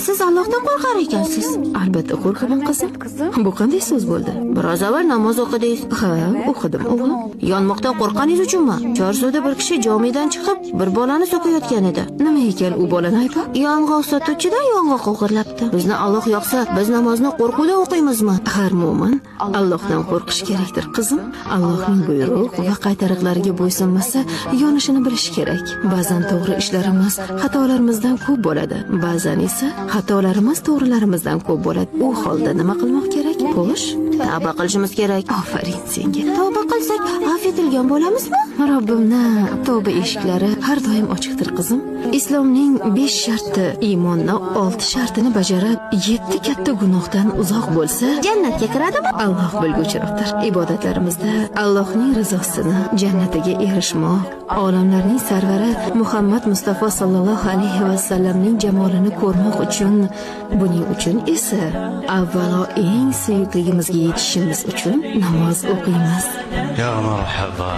siz Allohdan qo'rqar ekansiz. Albatta qo'rqaman qizim. Bu qanday so'z bo'ldi? Biroz avval namoz o'qidingiz. Ha, o'qidim o'g'lim. Yonmoqdan qo'rqqaningiz uchunmi? Chorsuda bir kishi jomidan chiqib, bir bolani so'kayotgan edi. Nima ekan u bolani aytib? Yong'oq sotuvchidan yong'oq o'g'irlabdi. Bizni Alloh yoqsa, biz namozni qo'rquvda o'qiymizmi? Har mo'min Allohdan qo'rqish kerakdir, qizim. Allohning buyruq va qaytariqlariga bo'ysunmasa, yonishini bilish kerak. Ba'zan to'g'ri ishlarimiz xatolarimizdan ko'p bo'ladi. Ba'zan esa xatolarimiz to'g'rilarimizdan ko'p bo'ladi. U holda nima qilmoq kerak? Xo'sh, tavba qilishimiz kerak. Afarin senga. Tavba qilsak, afv etilgan bo'lamizmi? Robbimni tavba eshiklari har doim ochiqdir, qizim. Islomning 5 sharti, iymonning 6 shartini bajarib, 7 katta gunohdan uzoq bo'lsa, jannatga kiradimi? Alloh bilguchiroqdir. Ibodatlarimizda Allohning rizosini, jannatiga erishmoq, olamlarning sarvari Muhammad Mustafa sallallohu alayhi va sallamning jamolini ko'rmoq uchun, buning uchun esa avvalo eng suyukligimizga yetishimiz uchun namoz o'qiymiz. Ya marhaba.